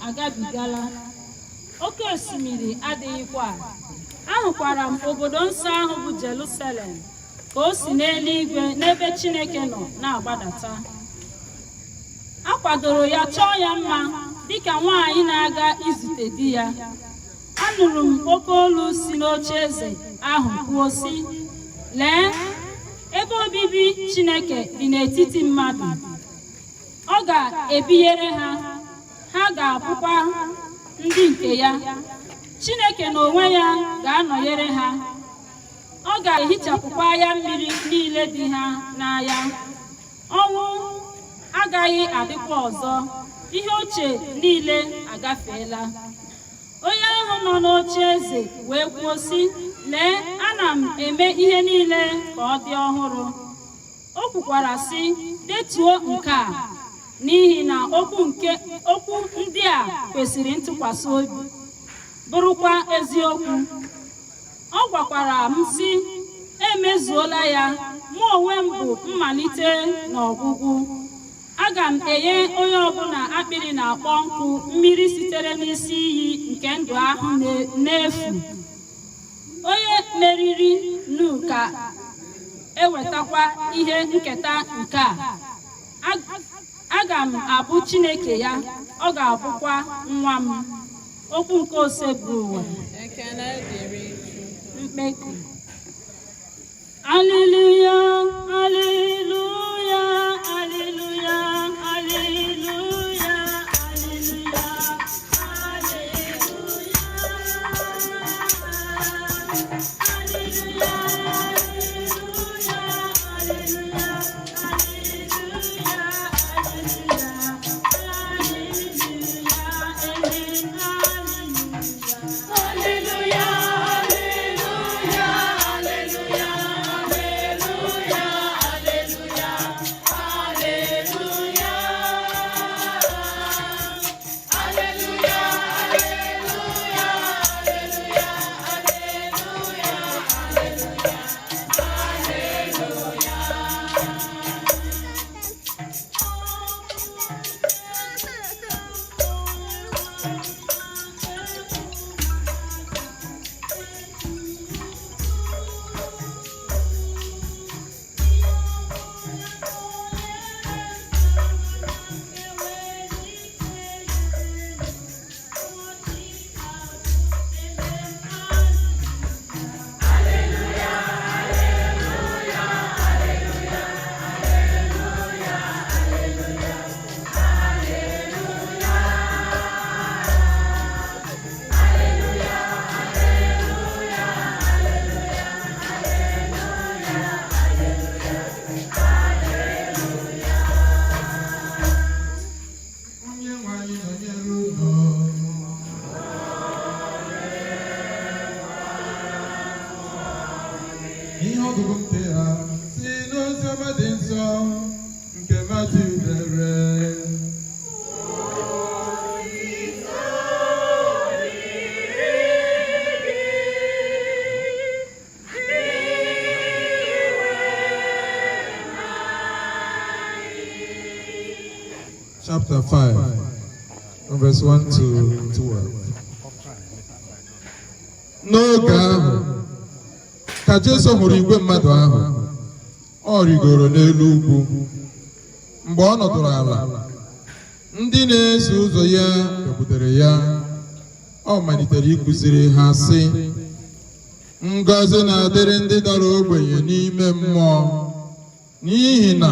agabigala, oke osimiri adịghịkwa. Ahụkwara m obodo nsọ ahụ bụ Jerusalem ka o si n'eluigwe n'ebe Chineke nọ na-agbadata. A kwadoro ya chọọ ya mma dịka nwaanyị na-aga izute di ya. Anụrụ m oke olu si n'oche eze ahụ kwuo sị, lee, ebe obibi Chineke dị n'etiti mmadụ. Ọ ga-ebinyere ha, ha ga-abụkwa ndị nke ya. Chineke n'onwe ya ga-anọnyere ha. Ọ ga-ehichapụkwa anya mmiri niile dị ha n'anya. Ọnwụ agaghị adịkwa ọzọ. Ihe ochie niile agafeela. Onye ahụ nọ n'oche eze wee kwuo sị, lee, ana m eme ihe niile ka ọ dị ọhụrụ. O kwukwara sị, detuo nke a, n'ihi na okwu ndị a kwesịrị ntụkwasị obi, bụrụkwa eziokwu. Ọ gwakwara m sị, emezuola ya, mụ onwe m bụ mmalite na ọgwụgwụ. Aga m enye onye ọbụla akpịrị na-akpọ nkụ mmiri sitere n'isi iyi nke ndụ ahụ n'efu. Onye meriri nu ka ewetakwa ihe nketa nke a. Aga m abụ Chineke ya, ọ ga-abụkwa nwa m. Okwu nke ose bụ ụwa. Mkpeku. Aleluya, aleluya, aleluya, aleluya, aleluya, ihe ọgụgụ nke ha si n'oziọma dị nsọ nke Matiu dere. Chapter 5, verse 1 to 12. N'oge ahụ ka Jesu hụrụ igwe mmadụ ahụ, ọ rigoro n'elu ugwu. Mgbe ọ nọdụrụ ala, ndị na-eso ụzọ ya bịakwutere ya. Ọ malitere ịkụziri ha sị, ngọzi na-adịrị ndị dara ogbenye n'ime mmụọ, n'ihi na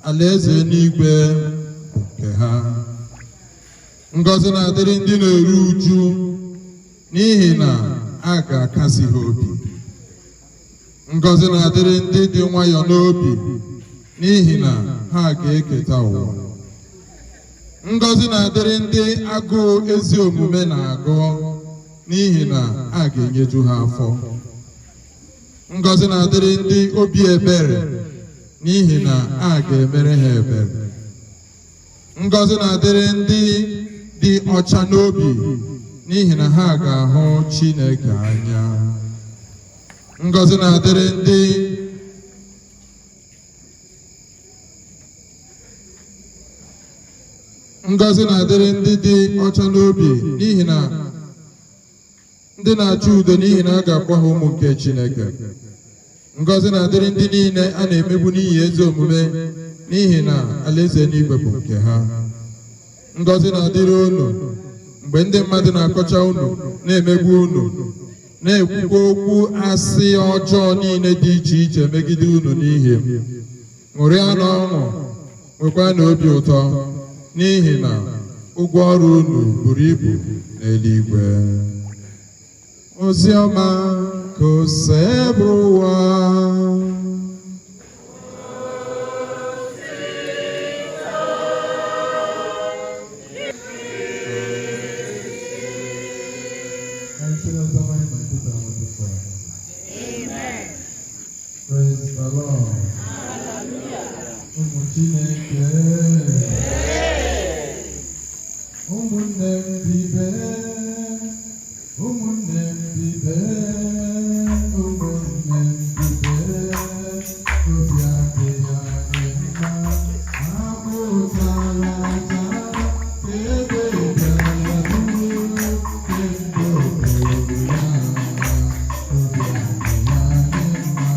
alaeze eluigwe bụ nke ha. Ngọzi na-adịrị ndị na-eru uju, n'ihi na a ga-akasị ha obi. Ngọzi na-adịrị ndị dị nwayọọ n'obi, n'ihi na ha ga-eketa ụwa. Ngọzi na-adịrị ndị agụụ ezi omume na-agụ, n'ihi na a ga-enyeju ha afọ. Ngọzi na-adịrị ndị obi ebere, n'ihi na a ga-emere ha ebere. Ngọzi na-adịrị ndị dị ọcha n'obi, n'ihi na ha ga-ahụ Chineke anya. Ngọzi na-adịrị ndị Ngọzi na-adịrị ndị dị ọcha n'obi n'ihi na ndị na-achọ udo n'ihi na a ga-akpọ ha ụmụ nke Chineke. Ngọzi na-adịrị ndị niile a na-emegbu n'ihi ezi omume n'ihi na alaeze n'igwe bụ nke ha. Ngọzi na-adịrị unu mgbe ndị mmadụ na-akọcha unu, na-emegbu unu, na-ekwukwa okwu asị ọjọọ niile dị iche iche megide unu n'ihi m. Ṅụrịa n'ọṅụ, nwekwa n'obi ụtọ n'ihi na ụgwọ ọrụ unu buru ibu n'eluigwe. Ozi ọma ka o see bụrụ ụwa. Praise the Lord. Ụmụ Chineke, ụmụnne m ibe, ụmụnne m ibe, ụmụnne m ibe, obi adịghị anyị mma, apụtara aja ebe bịara duru kemgbe obodo ya, obi adịghị anyị mma.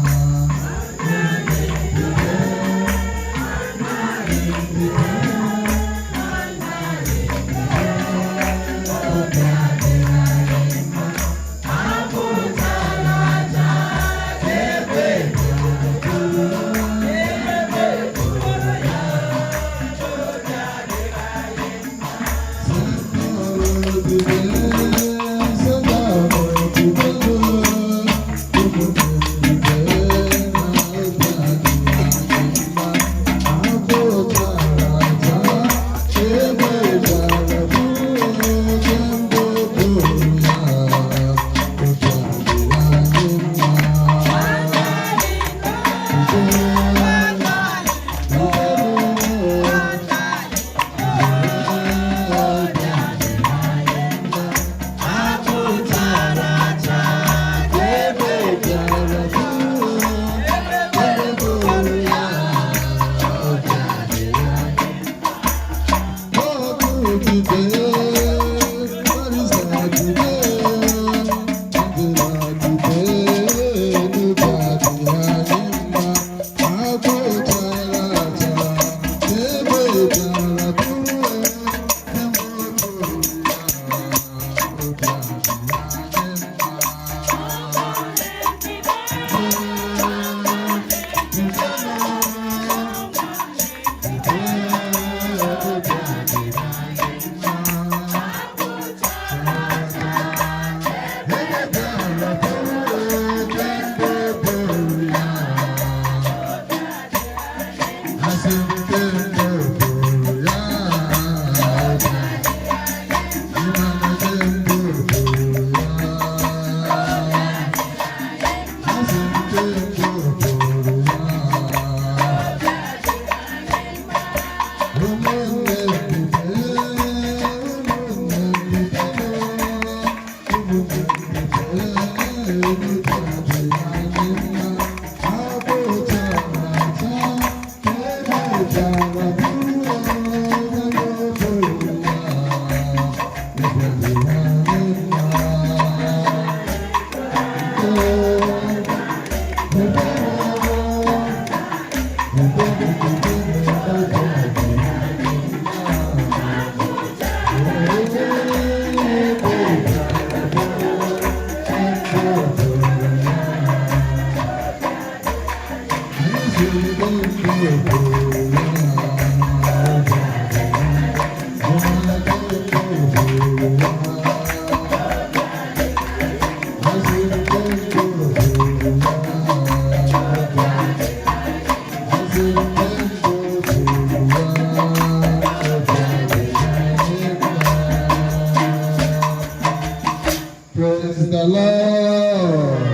Praise the Lord.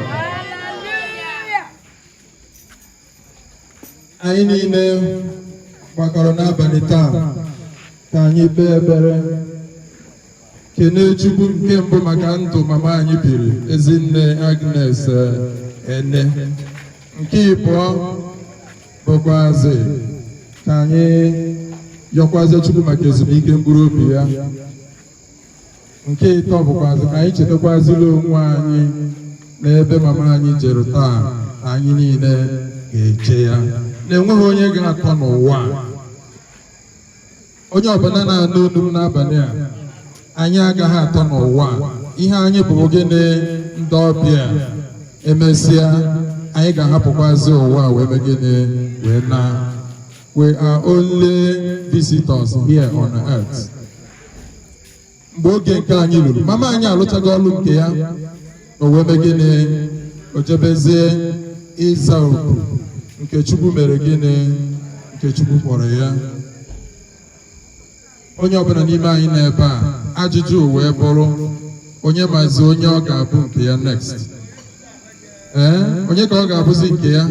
Anyị niile gbakọrọ n'abalị taa ka anyị kpee ekpere kene Chukwu nke mbụ maka ndụ mama anyị biri, Ezinne Agnes Ene. Nke ịbụọ bụkwazị ka anyị yọkwazie Chukwu maka ezumike mkpụrụ obi ya. Nke ịtọ bụkwazị ka anyị chetakwazịla onwe anyị n'ebe mama anyị jere taa, anyị niile ga-eje ya. Na-enweghị onye ga-atọ n'ụwa. Onye ọbụla na-anụ olu m n'abalị a, anyị agaghị atọ n'ụwa. Ihe anyị bụ gịnị? Ndị ọbịa. Emesịa anyị ga-ahapụkwazị ụwa wee mee gịnị? Wee na. We are only visitors here on earth. Mgbe oge nke anyị lụrụ, mama anyị alụchago ọlụ nke ya, o wee mee gịnị? O jebezie ịza oku nke Chukwu mere gịnị? Nke Chukwu kpọrọ ya. Onye ọbụla n'ime anyị n'ebe a, ajụjụ wee bụrụ onye maazị onye ọ ga-abụ nke ya next. Onye ka ọ ga-abụzi nke ya?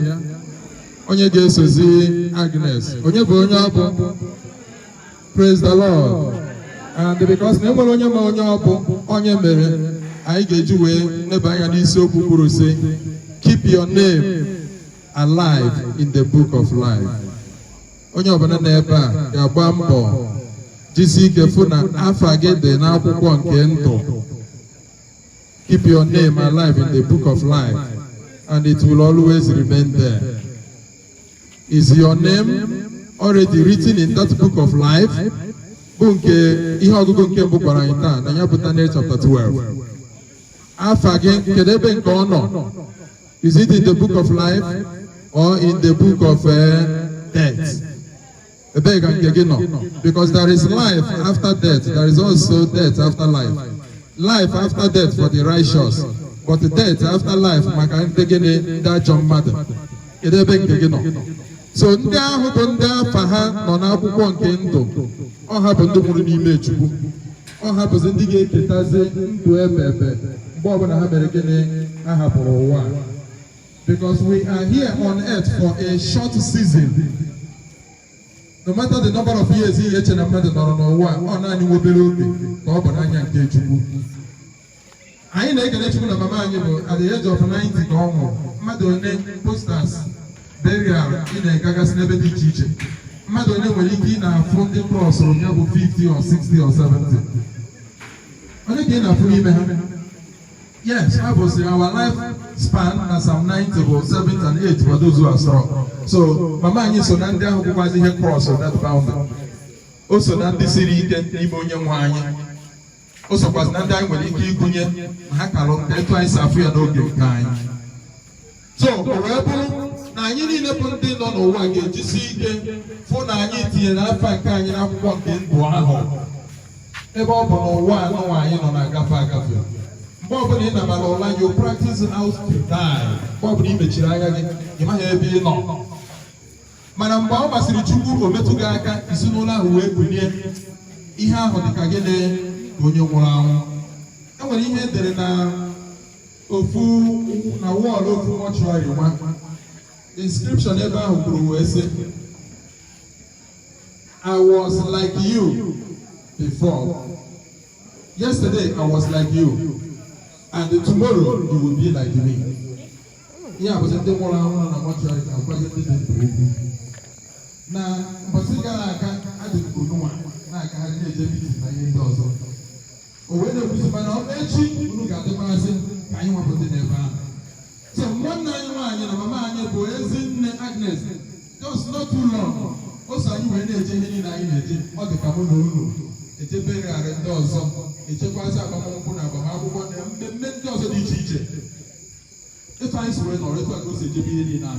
Onye ga-esozi Agnes. Onye bụ onye ọ bụ? Praise the Lord. And because na enwere onye ma onye ọ bụ, onye mere, anyị ga-eji wee neba anya n'isiokwu kwuru sị, keep your name alive in the book of life. Onye ọbụla n'ebe a ga-agba mbọ jisi ike fụ na afa gị dị n'akwụkwọ nke ndụ. Keep your name alive in the book of life, and it will always remain there. Is your name already written in that book of life? Bụ nke ihe ọgụgụ nke mbụ gwara anyị taa na ya bụ Daniel chapter 12. Afa gị kedu ebe nke ọ nọ? Is it in the book of life or in the book of death? Ebe ka nke gị nọ? Because there is life after death, there is also death after life. Life after death for the righteous, but death after life maka ndị gịnị? Ndị ajọ mmadụ. Kedu ebe nke gị nọ? So ndị ahụ bụ ndị afa ha nọ n'akwụkwọ nke ndụ. Ọ ha bụ ndị nwụrụ n'ime Chukwu. Ọ ha bụzi ndị ga-eketazi ndụ ebe mgbe ọbụla ha mere gịnị? Ha hapụrụ ụwa. Because we are here on earth for a short season. No matter the number of years ihe eche na mmadụ nọrọ n'ụwa, ọ naanị nwa obere oge ka ọ bụ n'anya nke Chukwu. Anyị na-ekele Chukwu na mama anyị bụ at the age of 90 ka ọ nwụrụ. Mmadụ one posters burial ị na-egagasị n'ebe dị iche iche. Mmadụ one nwere ike ị na-afụ ndị cross ya bụ 50 or 60 or 70. Onye ka ị na-afụ n'ime ha? Yes, I was our life span na Psalm 90 bụ 7 and 8 for those who are strong. So mama anyị so na ndị ahụ bụkwazi ihe cross of that boundary. O so na ndị siri ike n'ime onye nwe anyị. O sokwazi na ndị anyị nwere ike ịgụnye na ha kalụ ndị etu anyị si afụ ya n'oge nke anyị. So o wee bụrụ na anyị niile bụ ndị nọ n'ụwa ga-ejisi ike fụ na anyị tinyere afa nke anyị n'akwụkwọ nke ndụ ahụ. Ebe ọ bụ n'ụwa anụnwa anyị nọ na-agafe agafe. Mgbe ọbụla ị nabara ụla, you practice how to die. Mgbe ọbụla ị mechiri anya gị, ị maghị ebe ị nọ. Mana mgbe ọ masịrị Chukwu o metụ gị aka, isi n'ụlọ ahụ wee kulie, ihe ahụ dị ka gị na onye nwụrụ anwụ. E nwere ihe edere na wọọlụ ofu mọchụarị nwa. Inscription ebe ahụ kwuru wee sị, I was like you before. Yesterday I was like you. And tomorrow you will be like me. Yeah, but the more I want to watch it, I'm going to do it. Now, but see, I didn't go no one. Now I can't get anything. I ain't also. But when the woman of Echi, look at the person, can you want to never? So one night, you know, Mama, and your boys in Agnes, just not too long. Also, you went there, Jenny, or the Cameroon. It's a very hard also. It's a pass up among Punaba, the mentors of the teacher. If I swear or if I go to JB now.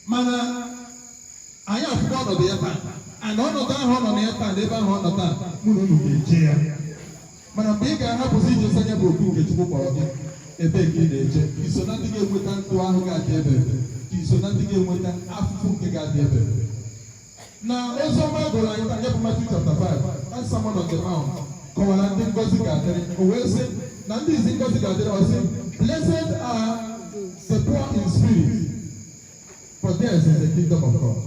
Mana, I have one of the attack, and one of that horn on the attack, never horn of that. Mana big I have position Sanya Boku, get to go a big village. He's so nothing with that to one who got there. He's so nothing with that African got there. Now, also my goal, I have Matthew chapter 5. That's someone on the mount. Commanding Gosi gathering. Who say, Nandi is in Gosi gathering. I say, blessed are the poor in spirit, for theirs is the kingdom of God.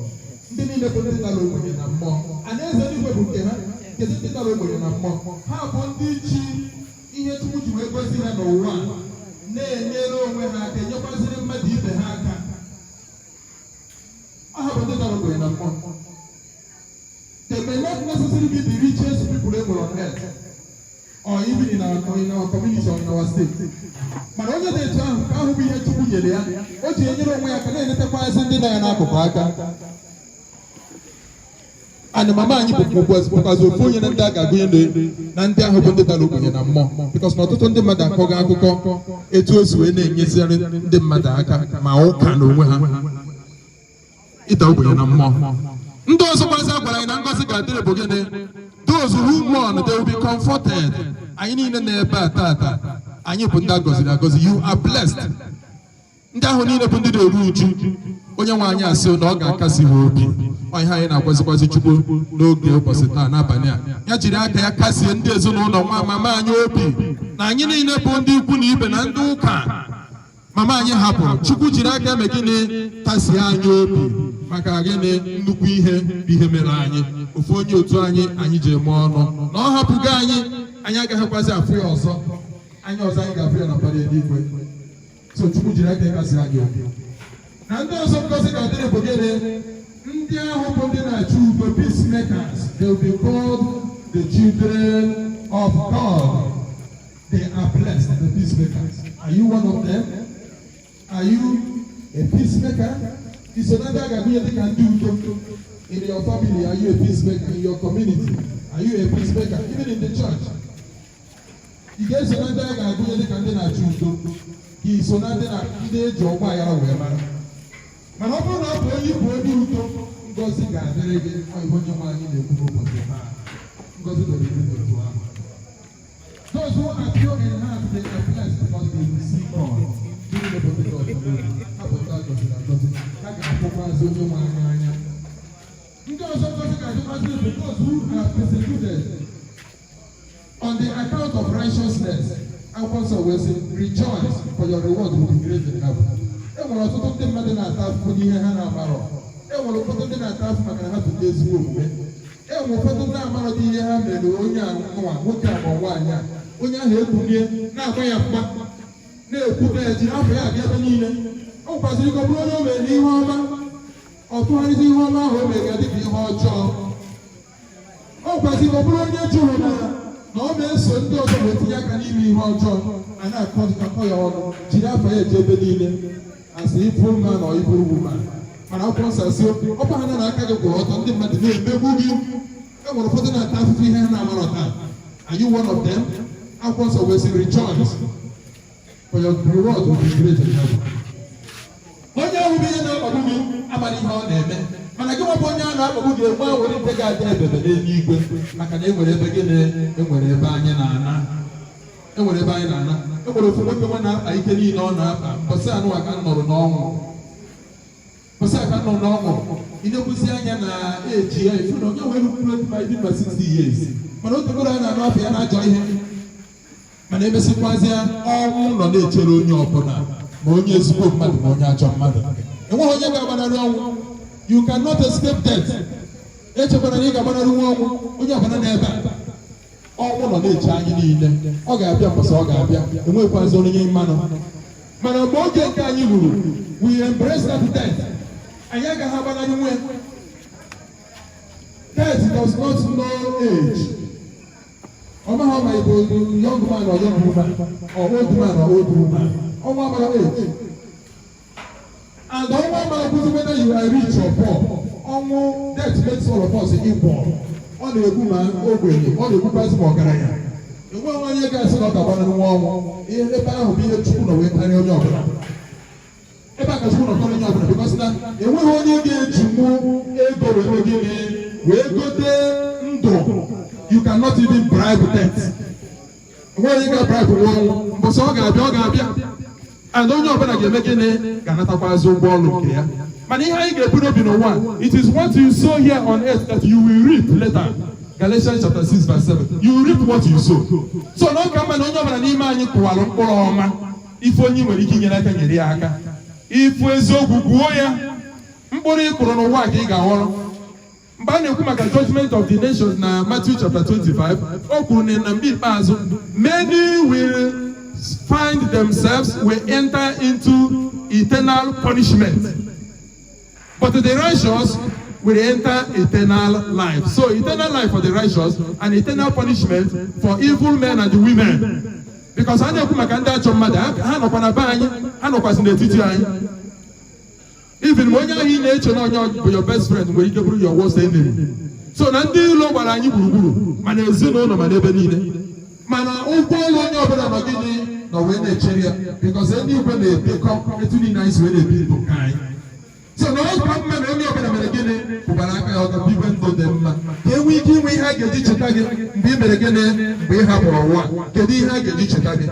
Ndini ne pote na logo ni na mo. Aneze ni webu ke ha. Kete na logo ni na mo. Ha bondi chi ihe tumuju we Gosi na no wa. Ne nyere onwe ha ke nyokwasiri mmadu ibe ha aka. Aha bondi na logo ni na mo. give you the richest people ever on earth, or even in our community or in our state. But only the time, how we had to be there, what you know, we are connected to the in the Anaka. And the Mama was because of Fuyan and Daga going and they are hoping that Lugan and more. Because not only Madame Koga, it was when they get the Madaka, Maoka. It opened and more. Those of us those who mourn, they will be comforted. I need a neighbor, and you put that because you are blessed. That need to put the root. When you want your son, dog, Cassie will be. My high and I was no girl opposite Nabania. Yachiraka, Cassie, and there's no Mamma, you be. Now you need a bondi, Punip and Anduka. Mama, you happen. Chukujiraka making Tassiano. Makagene Nupihe, Bihemelani, Ufonio Tuani, and Yjemono. No Hapugani, and Yaga has a free also. And your Zanga free on a party different. So Chukujiraka has a yoke. And those of us that didn't forget it, India opened to the peacemakers. They will be called the children of God. They are blessed, the peacemakers. Are you one of them? Are you a peacemaker? It's another thing you can do in your family. Are you a peacemaker in your community? Are you a peacemaker even in the church? You get another thing you can do. He is another job by our way. Man, open up when you go to because he got very good. I want your money in the book of the heart. Go to the beginning of those who are pure in heart, they are blessed because they receive God. Because who are persecuted on the account of righteousness, our also will say, rejoice, for your reward will be great in heaven. And when I told them that I have for the Hannah Maro, and when I told them that I have to this room, and when I told them that I have the Hammer, the Onya, who come on 1 year, when you have now I have put a giraffe here, oh, Pastor, Bruno, and he or 20 Homa, who may get the hot job. Oh, Pastor, Bruno, no man, so those of the Yakani hot job, and I call your giraffe here, Jebedine, as a full man or evil woman. And I'll process you, open and I can go out on the Madrid, I will put in a taffy hand. Are you one of them? I'll also say, rejoice. For your reward will be great in heaven. When you will be in a Amani Hall, and I go upon your lap of your well, when you take out there, but they need like a neighbor begin and whatever Yana. And whatever Yana. And whatever one I can eat on up, but say I know I can't know normal. But say I can't know normal. In the Busiana age, if you don't know when you play by 60 years. But not to go down and off and I join him. My name is Kwazia, all on the children in your opponent. Monia spoke Monia John Mother. And what you cannot escape death. Each of a all on the Chinese. Ogabia was Ogabia, and we was only in Mano. Manaboja can you? We embrace that death. And Yaga have another way. Death does not know age. No matter how my young man or young woman, or old man or old woman, or what age. And no matter whether you are rich or poor, almost that makes all of us equal. On the woman, on the woman's morgan. The one you guys not about the one, if I will be a true away and your job. If I can spoon of calling your because now, if we want you to move, we'll go there. You cannot even bribe death. When you got bribe one, but so and don't know when I get making it, Ganata Bazo ball here. But here I get put up in one. It is what you sow here on earth that you will reap later. Galatians chapter 6, verse 7. You reap what you sow. So no come and only man you call if only when you can get a aka. If we so Guguya, Mbori Korono Waki Gawon. The judgment of the nations now, Matthew chapter 25. Many will find themselves, will enter into eternal punishment. But the righteous will enter eternal life. So eternal life for the righteous and eternal punishment for evil men and the women. Because I know maka ndị achọ mmadụ ha nọkwa na be anyị, ha nọkwasị n'etiti anyị. Even when you are nature na your best friend nwere ike bụrụ your worst enemy. So na ndị ilo gbara anyị gburugburu mana ezinụlọ mana ebe niile. Mana ụgbọ ụlọ onye ọbụla nọ gịnị nọ wee na-echere ya because eluigwe na-edekọ etu niile anyị si wee na-ebi ndụ nke anyị. So na ọ gwa mma na onye ọbụla mere gịnị kwụbara aka ya ọga bigwe ndụ dị mma ka enwee ike inwe ihe a ga-eji cheta gị mgbe ị mere gịnị mgbe ị hapụrụ ụwa kedu ihe a ga-eji cheta gị.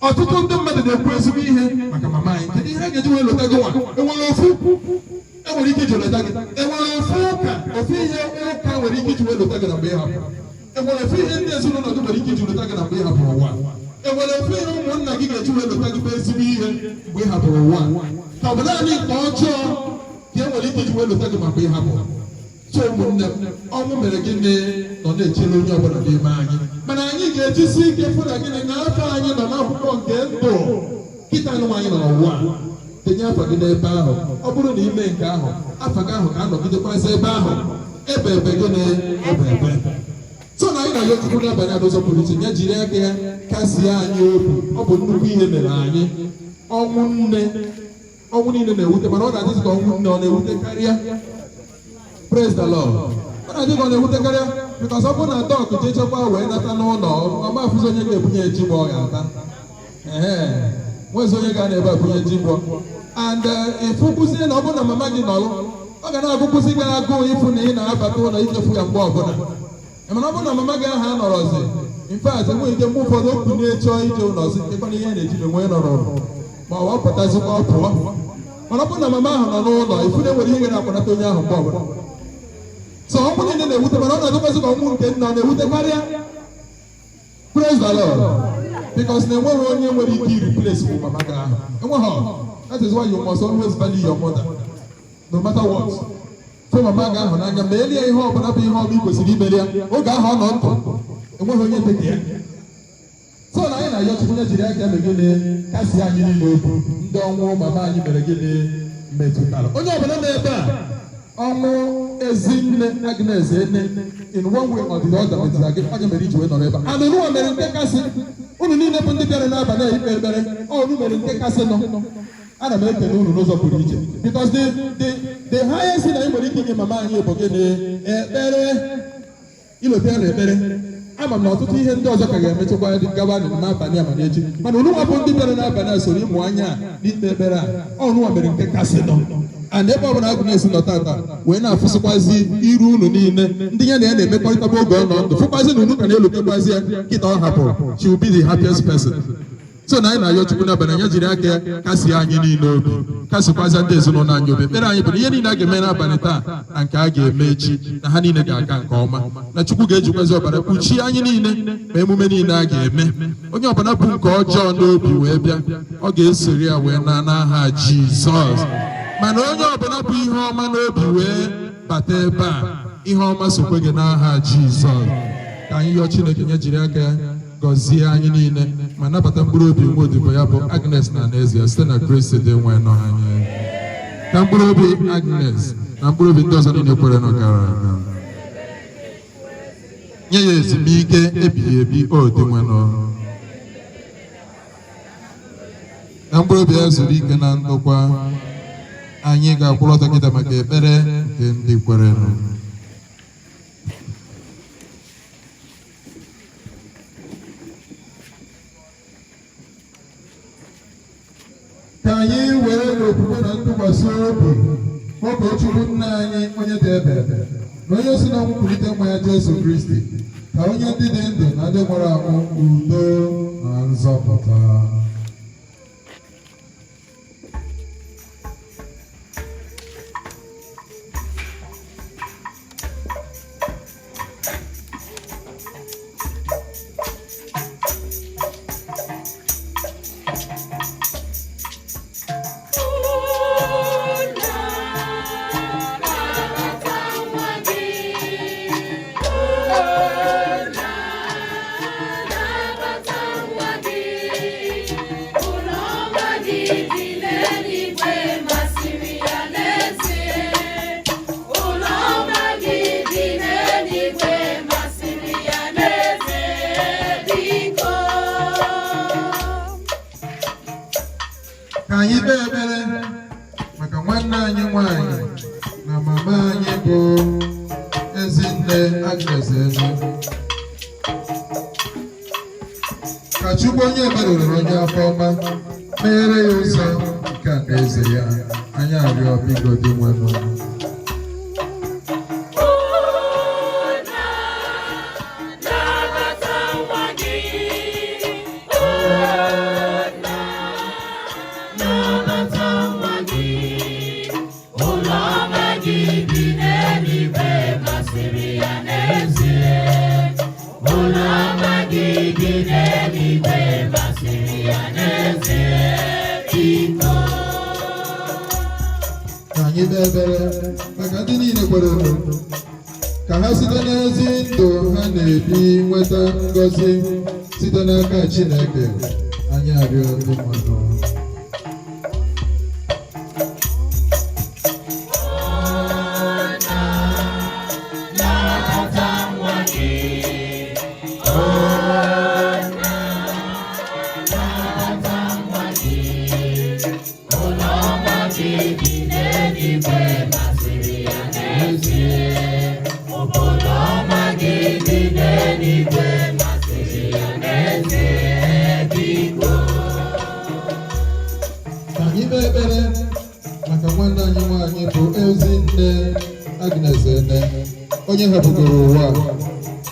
Ọtụtụ ndị mmadụ na-ekwu ezigbo ihe maka mama anyị kedu ihe a ga-eji wee lọta gị nwa enwere ofu enwere ike iji lọta gị enwere ofu ụka ofu ihe ụka nwere ike iji wee lọta gị na mgbe ị hapụrụ enwere ofu ihe ndị ezinụlọ gị nwere ike iji lọta gị na mgbe ị hapụrụ ụwa enwere ofu ihe ụmụnna gị ga-eji wee lọta gị bụ ezigbo ihe mgbe ị hapụrụ ụwa ka ọ bụ naanị nke ọjọọ ka e nwere ike iji wee lọta gị ma mgbe ị hapụrụ. So ụmụnne m ọnwụ mere gịnị nọ na-echere onye ọbụla n'ime anyị mana anyị ga-ejisi ike fụ na gịnị na afọ anyị nọ n'akwụkwọ nke ndụ kịta nwa anyị nọ n'ụwa denye afọ gị n'ebe ahụ ọ bụrụ na ime nke ahụ afọ gị ahụ ga-anọgidekwazị ebe ahụ ebe gịnị ebe. So na anyị na-ayọ Chukwu n'abalị a n'ụzọ pụrụ iche ya jiri aka ya kasie anyị obi ọ bụ nnukwu ihe mere anyị. Ọnwụ niile na-ewute mana ọ na-adịzi ka ọnwụ nne ọ na-ewute karịa. Praise the Lord. Ọ na-adị ka ọ na-ewute karịa because ọ bụrụ na dọkụ jee chekwa wee nata n'ụlọ ọma afụzi onye ga-ebunye ji gbọ ya ata nwezi onye ga na-ebe abunye ji gbọ and ịfụkwụzie na ọ bụrụ na mama gị nọrọ ọ ga na-agụkwụzi gị agụụ ịfụ na ị na-abata ụlọ ichefu ya mgbe ọbụla mana ọ bụrụ na mama gị ahụ anọrọzi in fact enwe ike mgbe ụfọdụ okwu na-echọ ije ụlọ si ịkwana ihe na-eji enwe nọrọ ma ọ pụtazikwa ọ pụọ mana ọ bụrụ na mama ahụ nọ n'ụlọ ifu na enwere ihe nwere akwanata onye ahụ mgbe ọbụla. So ọnwụ niile na-ewute mana ọ na-adịkwazị ka ọnwụ nke nna ọ na-ewute karịa. Praise the Lord. Because na enweghị onye nwere ike replace bụ mama gị ahụ enweghị. That is why you must always value your mother no matter what. Fụ mama gị ahụ n'anya ma elie ihe ọbụla bụ ihe ọbụla ị kwesịrị imeli ya oge ahụ ọ nọ ndụ enweghị onye dị ka ya. So na anyị na-ayọ Chukwu ya jiri aka eme gịnị kasị anyị niile obu ndị ọnwụ mama anyị mere gịnị metụtara onye ọbụla na-ebe a ọnwụ Ezinne Agnes Ene in one way or the other metụtara gị onye mere iji wee nọrọ ebe a and ụnụ mere nke kasị unu niile bụ ndị bịara n'abalị ikpe ekpere unu mere nke kasị nọ ana m ekele unu n'ụzọ pụrụ iche because the highest thing anyị nwere ike inye mama anyị bụ gịnị ekpere ilota na ekpere. Ama m na ọtụtụ ihe ndị ọzọ ka ga-emetụkwa gawa n'abalị a mana echi mana unu nwapụ ndị bịara n'abalị a soro ịmụ anya n'ikpe ekpere a ọnụ mere nke kasị nọ and ebe ọbụla Agnes nọ tata wee na-afụsịkwazi iru unu niile ndị ya na ya na-emekọrịtakwa oge ọ nọ ndụ fụkwazi na unu ka na-elotekwazi ya kịta ọ hapụrụ she will be the happiest person. So na anyị na-ayọ Chukwu n'abalị ya jiri aka ya kasị anyị niile obi kasịkwazi ndị ezinụlọ anyị obi ekpere anyị bụ na ihe niile a ga-eme n'abalị taa na nke a ga-eme echi na ha niile ga-aga nke ọma na Chukwu ga-ejikwazi ọbara kpuchie anyị niile ma emume niile a ga-eme onye ọbụla bụ nke ọjọọ n'obi wee bịa ọ ga-esori ya wee na n'aha Jizọs mana onye ọbụla bụ ihe ọma n'obi wee bata ebe a ihe ọma sokwe gị n'aha Jizọs ka anyị yọọ Chineke nye jiri aka ya gọzie anyị niile ma nabata mkpụrụ obi nwa odibo ya bụ Agnes na n'ezie site na Grace dị nwe nọ anyị ka mkpụrụ obi Agnes na mkpụrụ obi ndị ọzọ niile kwere nọ gara aga nye ya ezumike ebighị ebi o dị nwe nọ ka mkpụrụ obi ya zuru ike na ndokwa anyị ga-akwụrụ ọtọ kịta maka ekpere nke ndị kwere nọ. Ka anyị were n'okwukwe na ntụkwasị obi kpọkọọ Chukwu nna anyị onye dị ebe na onye si na ọnwụ kulite nwa ya Jesu Kristi ka onye ndị dị ndụ na ndị nwụrụ anwụ udo na nzọpụta. anyị kpee ekpere maka nwanne anyị nwanyị na mama anyị bụ Ezinne Agnes Eze. Ka Chukwu onye merụrụ onye afọ ọma meere ya ụzọ nke alaeze ya. Anyị arịọ biko dị nwenụ. Anyị na-ebere maka ndị niile kwere ka ha site n'ezi ndụ ha na-ebi nweta ngọzi site n'aka Chineke. Anyị arịọ ndị mmadụ. Anyị na-ekpere maka nwanne anyị nwanyị bụ Ezinne Agnes Ene, onye hapụgoro ụwa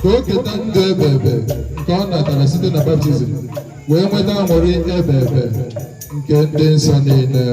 ka o keta ndụ ebe ebe nke ọ natara site na baptizim, wee nweta aṅụrị ebe ebe nke ndị nsọ niile.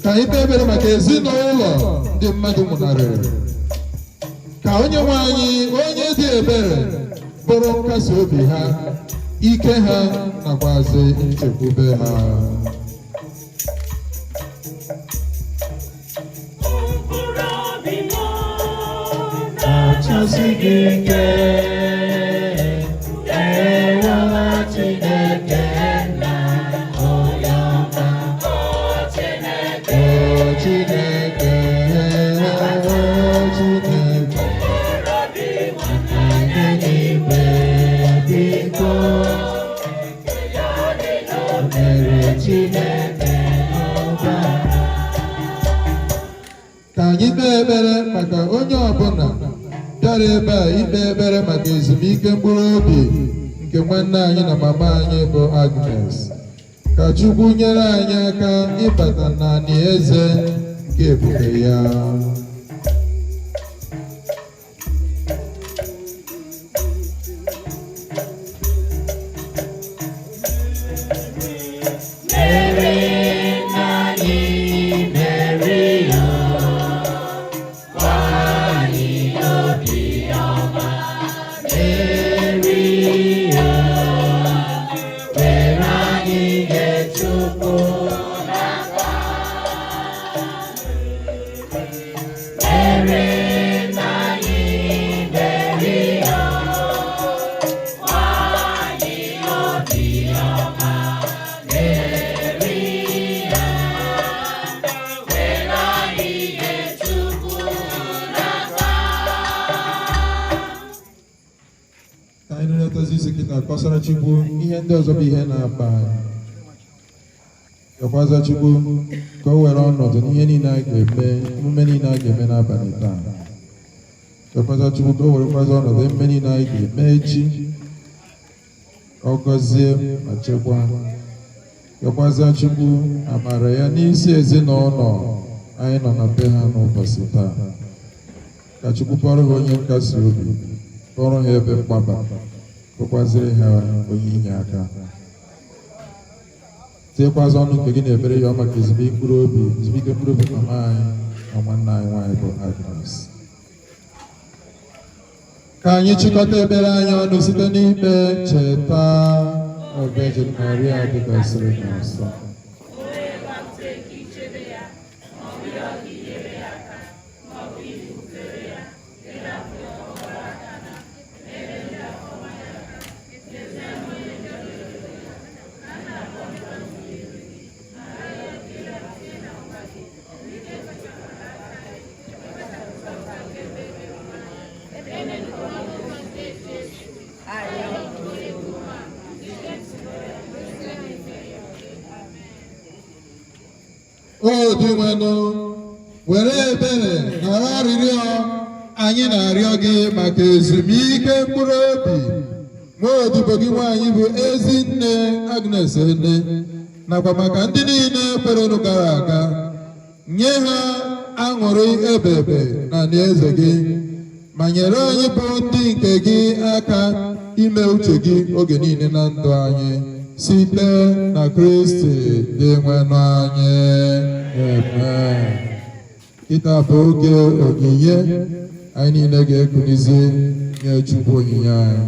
Ka anyị kpee ekpere maka ezinụlọ ndị mmadụ nwụnarịrị, ka onye nwe anyị onye dị ebere bụrụ nkasi obi ha, ike ha nakwazi nchekwube ha. Ka anyị kpee ekpere maka onye ọbụla bịara ebe a ikpe ekpere maka ezumike mkpụrụ obi nke nwanne anyị na mama anyị bụ Agnes. Ka Chukwu nyere anyị aka ịbata n'anị eze nke ebube ya. Kpasara Chukwu ihe ndị ọzọ bụ ihe na-akpa yakwaza Chukwu ka o were ọnọdụ n'ihe niile a ga-eme, emume niile a ga-eme n'abalị taa. Yakwaza Chukwu ka o werekwaza ọnọdụ emume niile a ga-eme echi, ka ọ gọzie ma chekwaa. Yakwaza Chukwu amara ya n'isi ezinụlọ anyị nọ na be ha n'ụbọchị taa. Ka Chukwu kpọrọ ha onye nkasi obi, kpọrọ ha ebe mgbaba, kwekwaziri ha onye inye aka. Tinyekwazi ọnụ nke gị na-ebere ya maka ezumike mkpụrụ obi mama anyị na nwanne anyị nwanyị bụ Agnes. Ka anyị chịkọta ekpere anyị ọnụ site n'ikpe cheta Virgin Maria dịgasịrị n'ọsọ. dị nwenụ were ebere nara arịrịọ anyị na-arịọ gị maka ezumike mkpụrụ obi nwaodibo gị nwaanyị bụ Ezinne Agnes Ene nakwa maka ndị niile kwerenụ gara aga, nye ha aṅụrị ebebe na alaeze gị, ma nyere anyị bụ ndị nke gị aka ime uche gị oge niile na ndụ anyị site na Kristi dị nwenụ anyị. Amen. Kịta bụ oge onyinye anyị niile ga-ekunizi nye Chukwu onyinye anyị.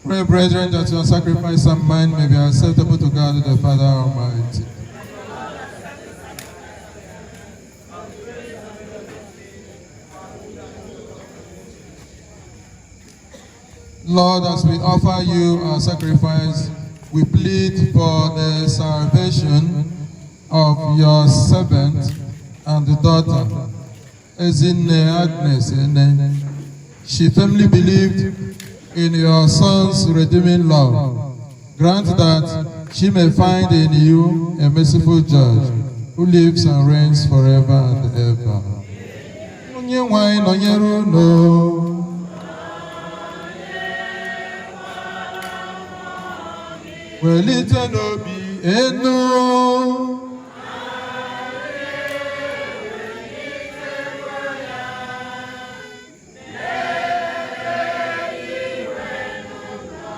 Pray, brethren, that your sacrifice and mine may be acceptable to God the Father Almighty. Lord, as we offer you our sacrifice, we plead for the salvation of your servant and daughter, Ezinne Agnes Ene. She firmly believed in your Son's redeeming love. Grant that she may find in you a merciful judge who lives and reigns forever and ever. Welite n'obi enu.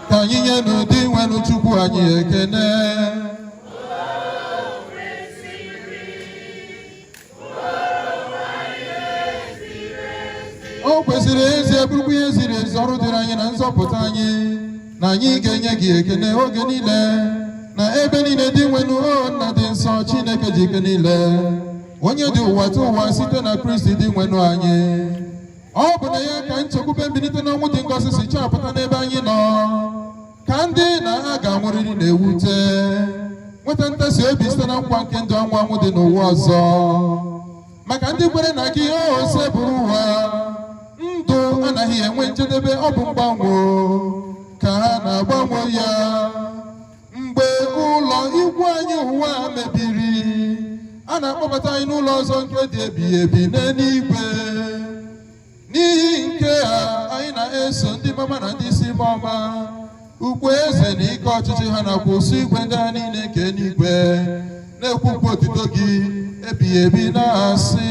Ka anyị nye n'ụdị nwenụ Chukwu anyị ekene. O kwesịrị ezi ebukwu ihe ziri ezi ọrụ dịrị anyị na nzọpụta anyị, na anyị ga-enye gị ekene oge niile na ebe niile dị nwenụ o nna dị nsọ Chineke ji ike niile onye dị ụwa tụ ụwa site na Kristi dị nwenụ anyị. Ọ bụ na ya ka nchekwube mbilite n'ọnwụ dị ngọzi si chọpụta n'ebe anyị nọ, ka ndị na ha ga-anwụrịrị na-ewute nweta ntasi obi site na nkwa nke ndụ ọnwụ anwụ dị n'ụwa ọzọ. Maka ndị kwere na gị ose bụrụ ụwa, ndụ anaghị enwe njedebe, ọ bụ mgbanwe ka ha na-agbanwe ya. Mgbe ụlọ ikwu anyị ụwa mebiri, a na-akpọbata anyị n'ụlọ ọzọ nke dị ebighị ebi n'eluigwe. N'ihi nke a anyị na-eso ndị mama na ndị isi ọma ukwu eze na ike ọchịchị ha na-akwụsị igwe ndị ha niile nke eluigwe na-ekwukwa otuto gị ebighị ebi na-asị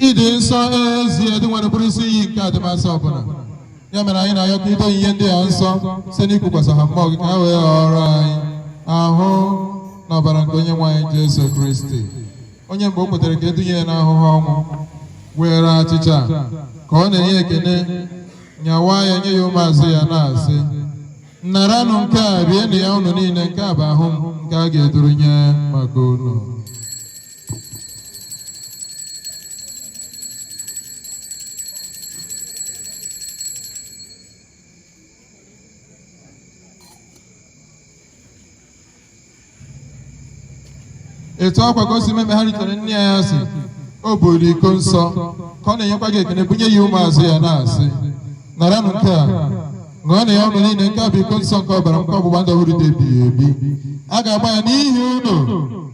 ịdị nsọ ezie dị nwere bụrụ isi iyi nke adịmasị ọbụla. Ya mere anyị na-ayọ ka ido ihe ndị a nsọ site n'ikwukwasị ha mmụọ gị ka ha wee ghọrọ anyị ahụ na ọbara nke onye nwe anyị Jesu Kristi, onye mgbe o kwetere ka edunye ya n'ahụhụ ọnwụ were achịcha ka ọ na-enye ekene nyawa ya nye ya ụmụazụ ya na-asị, nnaranụ nke a rienụ ya unu niile, nke a bụ ahụ m nke a ga-eduru nye maka unu. Etu akwa ka o si meme ha ritere nne ya si o buru iko nsọ ka ọ na-enyekwa gị ekene bunye ya ụmụazụ ya na-asị, naranụ nke a ṅụọ na ya ọnụ niile, nke a bụ iko nsọ nke ọbara nke ọgbụgba ndụ ọhụrụ dị ebighị ebi, a ga-agba ya n'ihi unu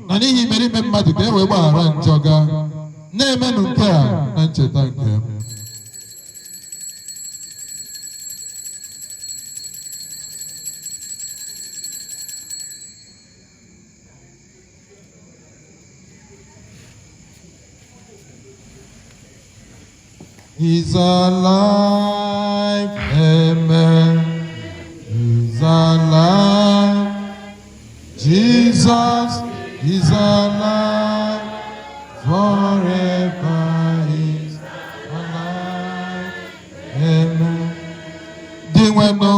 na n'ihi imerime mmadụ ka e wee gbaghara njọ ga. Na-emenụ nke a na ncheta nke m. He's alive, amen. He's alive. Jesus is alive. Forever he's alive, amen. Dị nwenụ,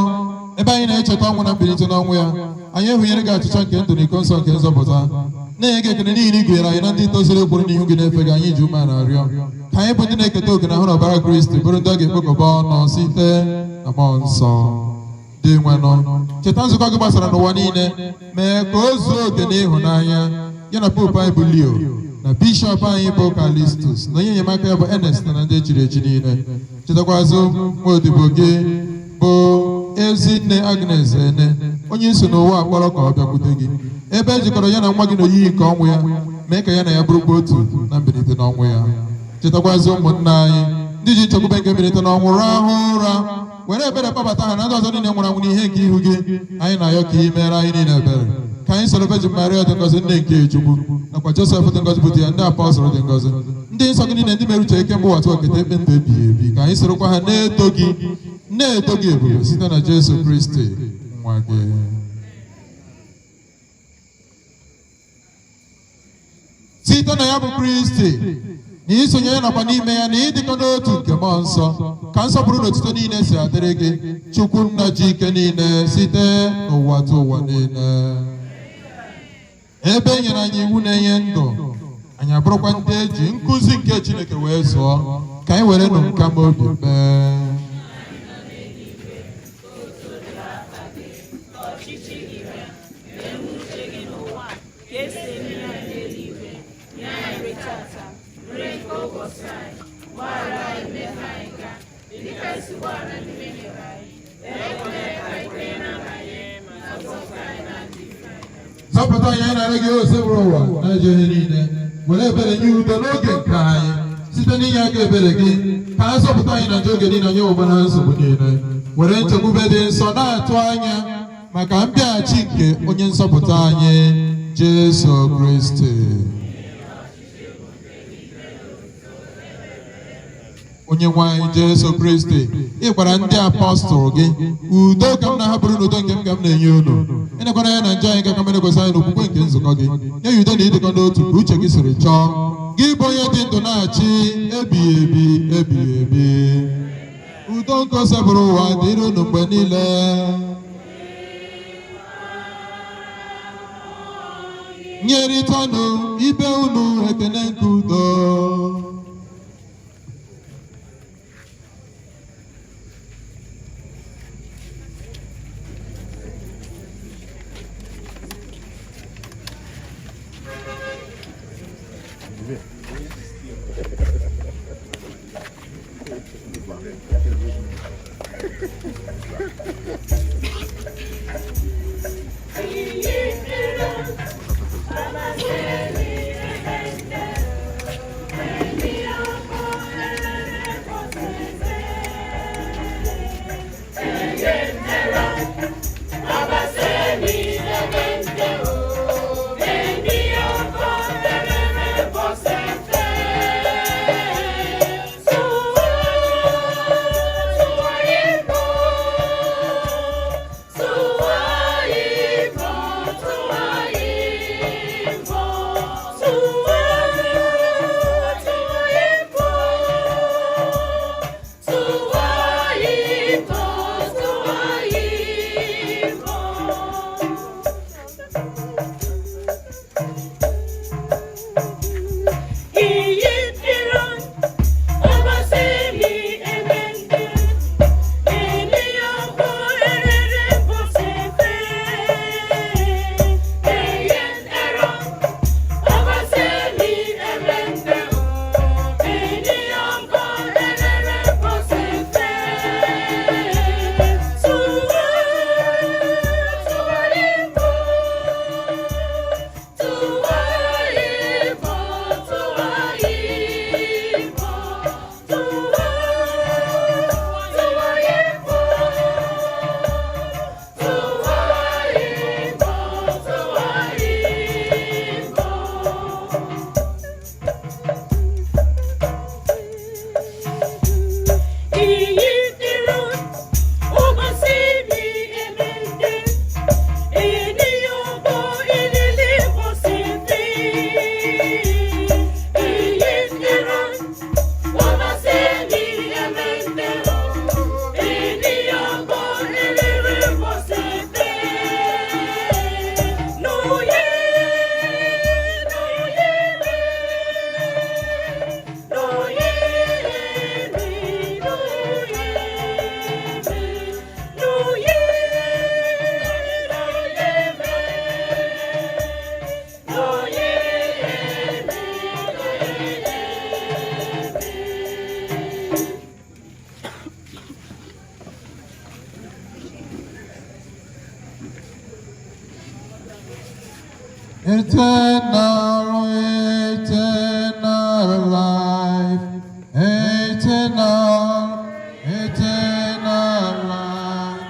ebe anyị na-echeta ọnwụ na mbilite n'ọnwụ ya, anyị ehụnyere gị achịcha nke ndụ na iko nsọ nke nzọpụta. Na-enye gị ekele n'ihi na ị gụnyere anyị na ndị tozuru egburu n'ihu gị na-efe gị, anyị ji ume na-arịọ ka anyị bụ ndị na-eketa oke na ahụ n'ọbara Kristi bụrụ ndị ọ ga-ekpokọba ọnụ site na mmụọ nsọ. Dị nwenụ, cheta nzukọ gị gbasara n'ụwa niile, mee ka o zuo oke n'ịhụnanya ya na popu anyị bụ Leo na bishọp anyị bụ Kalistus na onye enyemaka ya bụ Ernest na ndị echiri echi niile. Chetakwazụ nwa odibo gị bụ Ezinne Agnes Ene, onye isi n'ụwa akpọrọ ka ọ bịakwute gị, ebe ejikọrọ ya na nwa gị n'oyiyi nke ọnwụ ya, mee ka ya na ya bụrụkwa otu na mbilite n'ọnwụ ya. Chetakwazị ụmụnna anyị ndị ji nchekwube nke mbilite n'ọnwụ rahụ ụra were ebere kpọbata ha na ndị ọzọ niile nwụrụ anwụ n'ihe nke ihu gị anyị na-ayọ ka ị meere anyị niile ebere ka anyị soro Virgin Maria dị ngọzi nne nke Chukwu nakwa Josef dị ngọzi bụ di ya ndị apọstọl dị ngọzi ndị nsọ gị niile ndị mere uche ike mgbe ụwa tụọ okete ekpe ndụ ebighị ebi ka anyị sorokwa ha na-eto gị ebube site na Jesu Kristi nwa gị. Site na ya bụ Kristi na isonye ya nakwa n'ime ya na ịdịkọ n'otu nke mmụọ nsọ ka nsọpụrụ na otuto niile si adịrị gị Chukwu nna ji ike niile site n'ụwa tụ ụwa niile. Ebe e nyere anyị iwu na-enye ndụ anyị abụrụkwa ndị eji nkụzi nke Chineke wee zụọ ka anyị were nụ nka ma obi mee. Zọpụta anyị na-arịọ gị ose bụrụ ụwa na-eje ihe niile were ebere nye udo n'oge nke anyị site n'inye aka ebere gị ka a zọpụta anyị na nje oge niile nye ụgbọ na nsogbu niile were nchekwube dị nsọ na-atụ anya maka mbịaghachi nke onye nzọpụta anyị Jesu Kristi. Onye nwe anyị Jesu Kristi ị gwara ndị apọstọl gị udo ka m na-ahapụrụ n'udo nke m ka m na-enye unu enyekwara ya na nje anyị ka mere gosi anyị n'okwukwe nke nzukọ gị nye ya udo na ịdịkọ n'otu ka uche gị siri chọọ gị bụ onye dị ndụ na-achị ebighị ebi udo nke osebụrụ ụwa dịrị unu mgbe niile. Nyerịtanụ ibe unu ekele nke udo. Eternal life, eternal eternal life.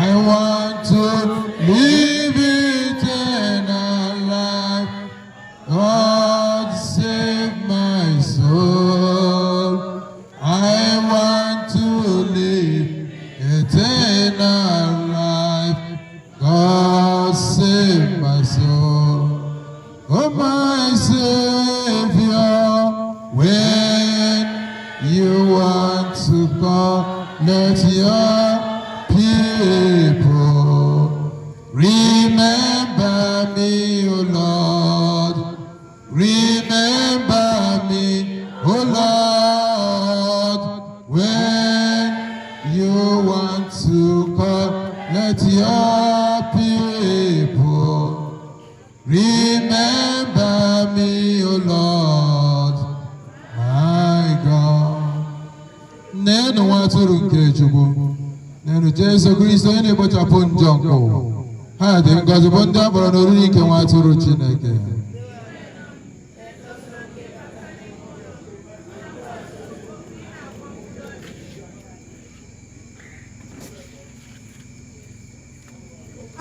I want to live eternal life. God save my soul. I want to live eternal life. God save my soul. Oh my Savior, when you want to connect your people, remember me, O Lord. Remember me, O Lord, when you want to connect your people. Remember me, O Lord, my God. Nenu waturu nke Chukwu, nenu Jesu Kristo onye na-ekpochapụ njọ nke ụwa. Ha dị ngọzi bụ ndị a kpọrọ n'oriri nke nwa atụrụ Chineke.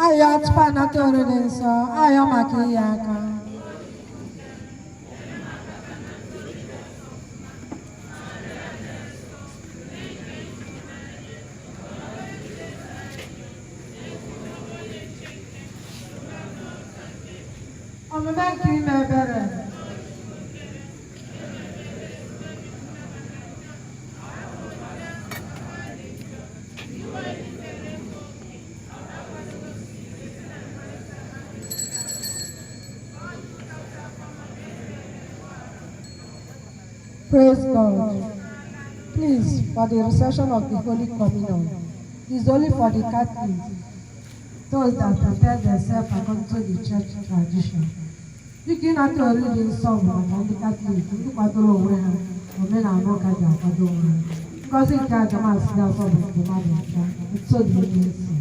Ayọ tupu anata oriri nsọ, ayọ maka inye aka. Omume nke ime ebere. Praise God. Please, for the reception of the Holy Communion, it is only for the Catholics, those that prepare themselves according to the church tradition. Dịka ịnata oriri nsọ bụ maka ndị Katọlik, ndị kwadoro onwe ha omenala ụka ji akwado onwe ha. Ngọzi nke ajamasị afọ bụ nke mmadụ ncha, so dị onye isi.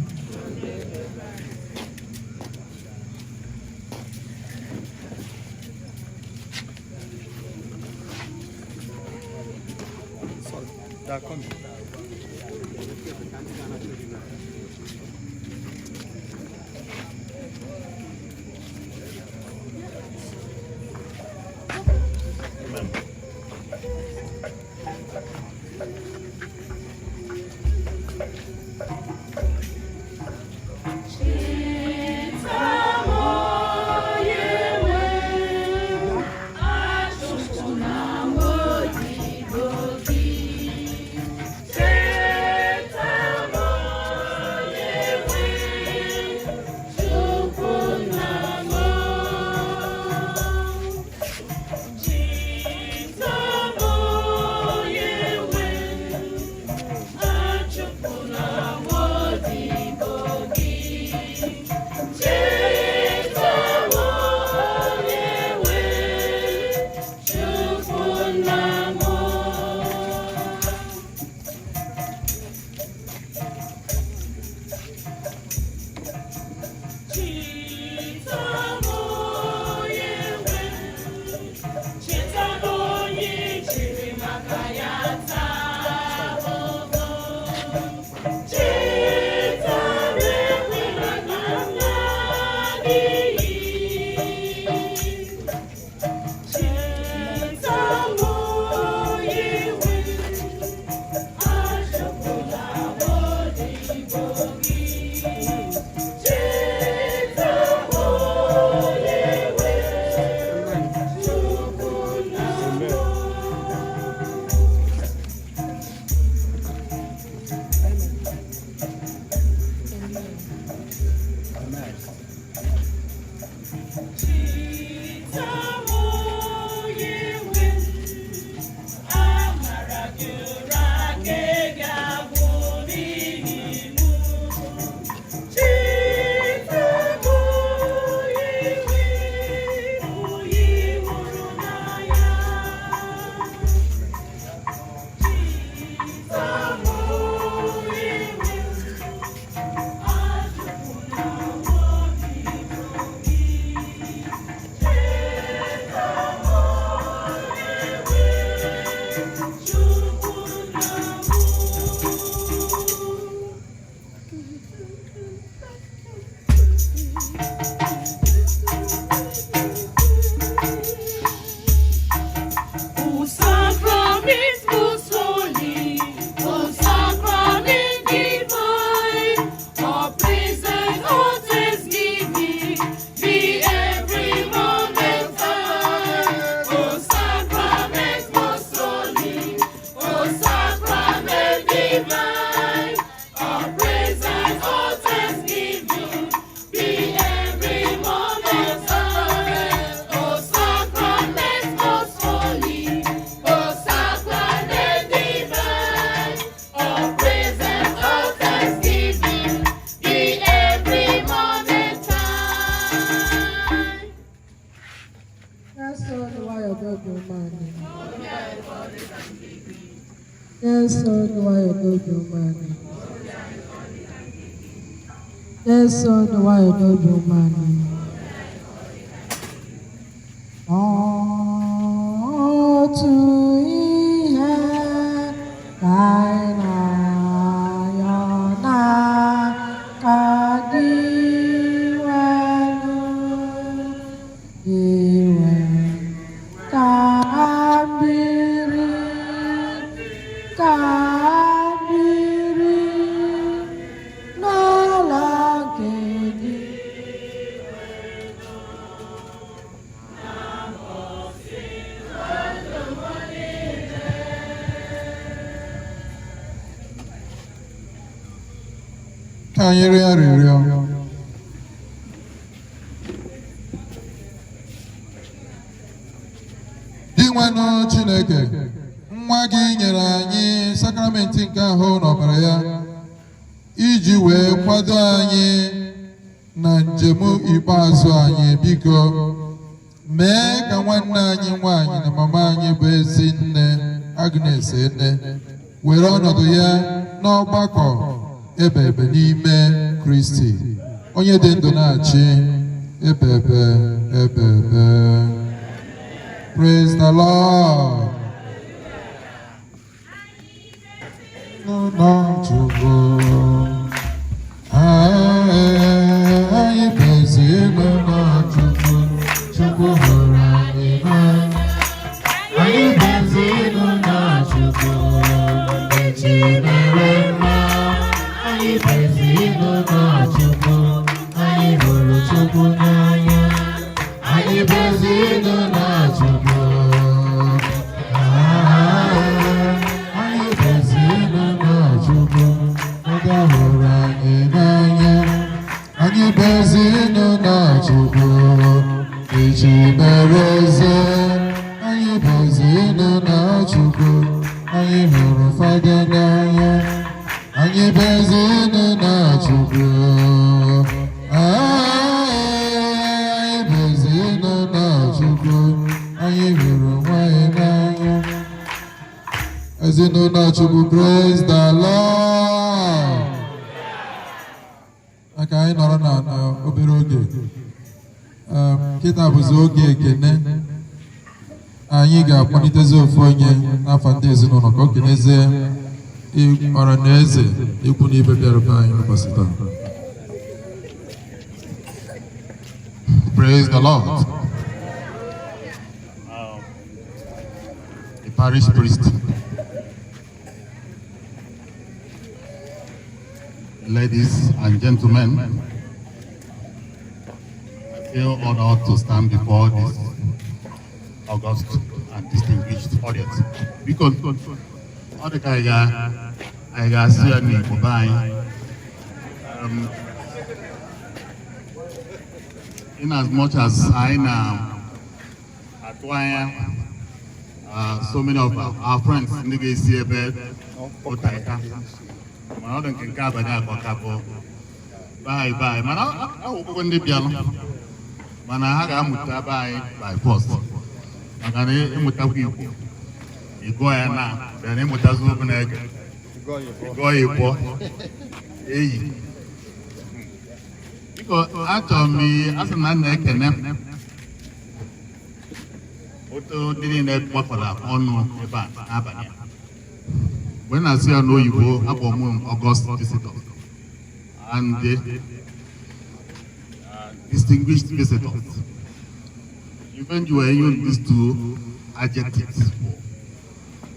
Yes, Lord, why you don't do money? Yes, Lord, why you don't do money? Oh, to hear thine ayona kadiwanu iwe kabiri kabiri nalagedi. Ka anyị rịọ arịrịọ. Dị nwanụ Chineke, nwa gị nyere anyị sakramenti nke ahụ n'ọbara ya iji wee kwado anyị na njem ikpeazụ anyị. Biko mee ka nwanne anyị nwanyị na mama anyị bụ ezi nne Agnes Ene were ọnọdụ ya n'ọgbakọ ebebe n'ime Kristi, onye dị ndụ na-achị ebebe ebebe. Praise the Lord. Chukwu anyị bezienụ na Chukwu hụrụ anyị n'anya. Anyị bezienụ na Chukwu echi mere mma. Anyị bezienụ na Chukwu, anyị hụrụ Chukwu n'anya. Anyị bezienụ na Chukwu, anyị bezienụ na Chukwu, oge hụrụ anyị n'anya. Anyị bezienụ na Chukwu, echi mere eze. Anyị bezienụ na Chukwu, anyị hụrụ Fada n'anya. Anyị bezienụ na Chukwu, anyị bezienụ na Chukwu, anyị hụrụ nwanyị n'anya. Ezinụlọ Chukwu, praise the Lord. Maka anyị nọrọ na obere oge, kịta bụzi oge ekene. Anyị ga-akpọlitezi ofu onye n'afọ ndị ezinụlọ ka o kenezie ọra na eze ikwu na ibe bịara be anyị n'ụbọchị taa. Praise the Lord. The parish priest, ladies and gentlemen, I feel honored to stand before this august and distinguished audience because all the guy I got see a name for buying. In as much as I now acquire so many of our friends in the GCA bed, I don't think I can bye. Man, I hope when they piano. Man, I have by force. I can you go now, then him with us open egg. Go because after me, as a man, I can didn't work for that on when I say I know you go up on August visitor and distinguished visitors. Even you are using these two adjectives.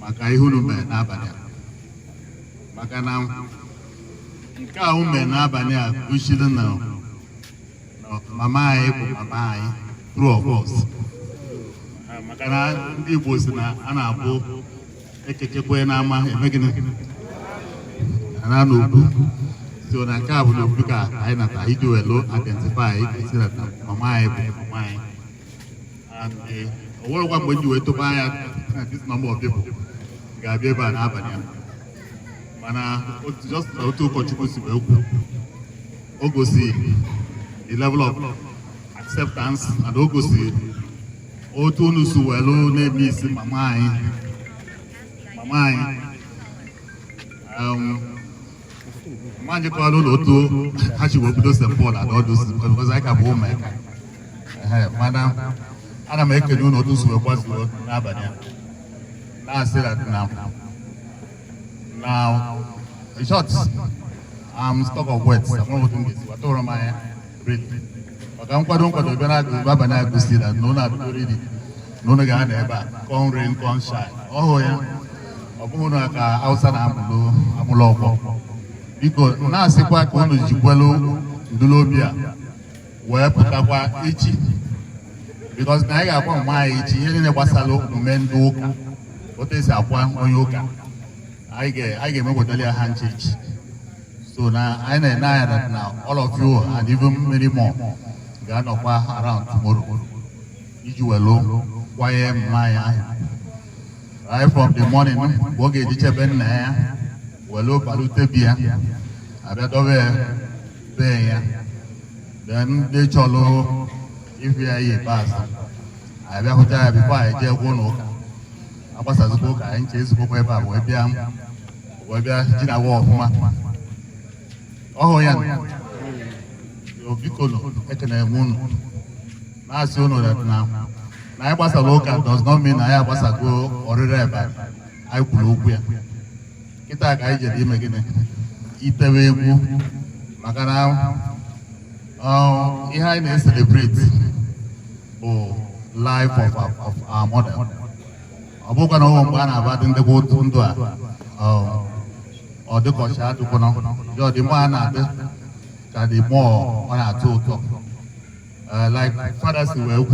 Makai Hunume Nabania. Makana Kaume Nabania, we shouldn't know. Mamai, through of us. Makana, the Bosina, Anabo, Ekepuenama, making it. And I know. So na kabu no buka aina ta hidu elo identify sila ta mamai and all one when you to buy this number of people gabe ba na abanya mana just to contribute to ogosi the level of acceptance and ogosi o to no so elo na mi si mamai Manji call Loto, Hachiwokudo Sempol, and all those because I can home. Madam, and I make a new notice to a was Nabania. Now I say that now. Now, in short, I'm stuck of words. I'm not doing this. What all my breath. But I'm quite on Babana to see that no, not already. No, no, ever. Come rain, come shine. Oh, yeah. Obunaka outside Amuloko. Because now, Sequa Kono Jikwelo, Dulobia, where Putaqua Ichi. Because Naga upon my Ichi, in a Wasalo, Mendoka. What is a one on Yoka? I get me with a handshake. So now I know that now all of you and even many more got no around tomorrow. You will low, why am I? Right from the morning, work at each event there, well, look, Palutebia, I bet over there. Then they cholo if you are a pastor. I bet what I before I get one. I was as a book, I ain't chasing book about Webiam, Webia, Gina War. Oh, yeah. You're Bicolo, Ekan Moon. Now, you know that now. I was a local does not mean I was a go or a rabbi. I could look where. Kita Gaija him again. Eat away, Macana. Oh, he had to celebrate the life of our mother. Abukano Wana about in the boat Tundua. Or the Kosha to Kono. You're the man at the more one or two talk. Like fathers were.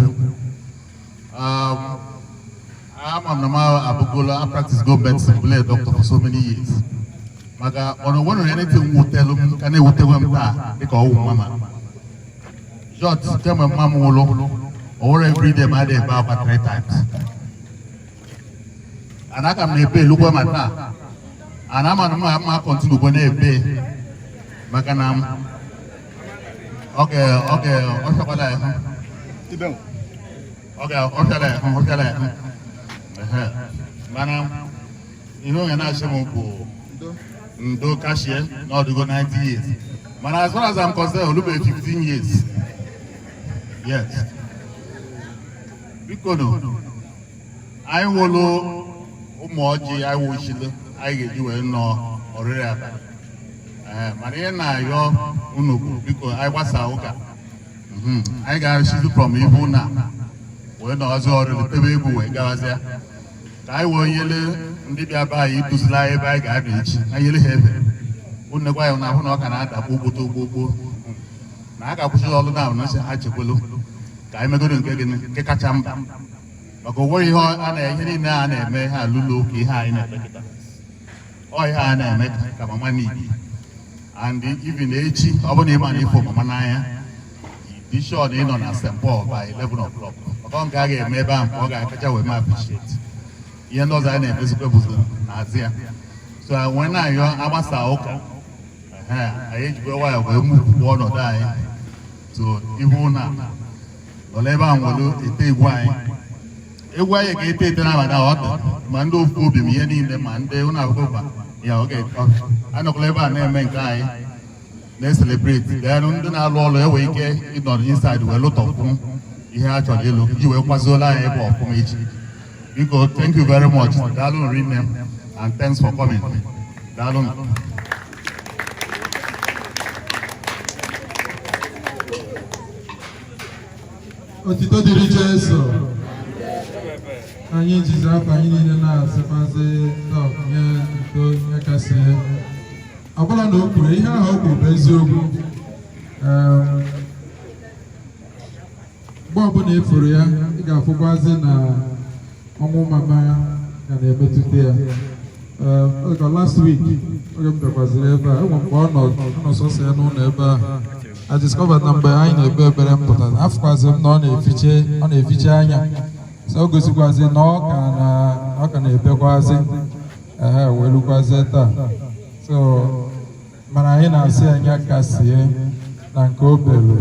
I'm on the Abugola. I practice go back to play doctor for so many years. Maga, on one or anything will tell them, can they will tell them that they call Mama. Just tell my mom will or every day my day about 3 times. And I can pay look at my car. And I'm on my continue when they pay. Maganam. Okay, what's what I Okay, Madam, you know, you're not Shemoko. Do cashier, not to go 90 years. But as far as I'm concerned, look at 15 years. Yes. Because I will Umoji, I will shield, I get you a no or Reba. Mariana, you're Unuku, because I was a Oka. I got a shield from Ibuna. When I was already the baby, I was there. I will yell, and did I buy it to slide by garbage? I yell heavy. Wouldn't go on our Canada, Bobo to Bobo. Naga pushes all down, I said, Hachapolo. I may go and get in Kekachamba. But go worry on a hitting now and may have Lulu high in a oh, I met Kamamani. And even the H, our money for Mamanaya. Be sure in on us and Paul by 11 o'clock. Upon Gage, maybe I'm Poga, we might appreciate. You know that name is Nazia. So when I was a I age go while we move one or die. So Ivona, Oleva will take wine. A way I get it now, Mando food me any in the Monday on our over. Yeah, okay. I know clever name and guy. Let's celebrate. Then on the roll away, it's not inside where a lot of them. You actually look, you will pass all I from each. Because thank you very much, Dalun Rinem, and thanks for coming. Dalun. Otito diri Jesu. Anyị jizi akwa anyị niile na-asịkwazi nye ndo nye kasị ọbụla na o kwuru ihe ahụ o kwuru bụ eziokwu. Mgbe ọbụla efuru ya ị ga-afụkwazi na ọnwụ mama ya ga na-emetụta ya. Oge last week oge m bịakwaziri ebe a enwe mgbe ọ nọ sọsọ ya n'ụlọ ebe a I discovered na mgbe anyị na-ebe ebere m pụtara afụkwazi m na ọ na-efiche anya so o gosikwazi na ọ ka na-ebekwazi welukwazi taa so mana anyị na-asị anya kasie na nke o bere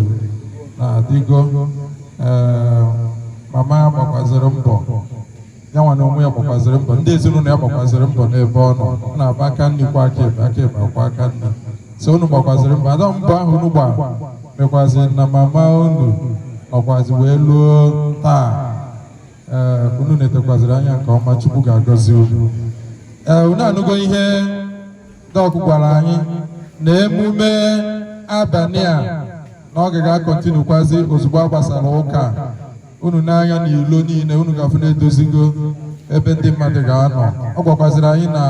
na adịgo mama ya gbakwaziri mbọ ya nwa na onwe ya gbakwaziri mbọ, ndị ezinụlọ ya gbakwaziri mbọ n'ebe ọ nọ. Ọ na-aba aka nri kwa aka ebe akwa aka nri. So unu gbakwaziri mbọ, ada mbọ ahụ unu gba mekwazi na mama unu ọkwazi wee luo taa. Unu na-etekwaziri anya nke ọma, Chukwu ga-agọzi unu. Unu anụgo ihe dọkụ gwara anyị na emume abalị a na ọ ga-akọntinukwazi ozugbo a gbasara ụka. Unu n'anya n'ilo niile unu ga-afụ na-edozigo ebe ndị mmadụ ga-anọ. Ọ gwakwaziri anyị na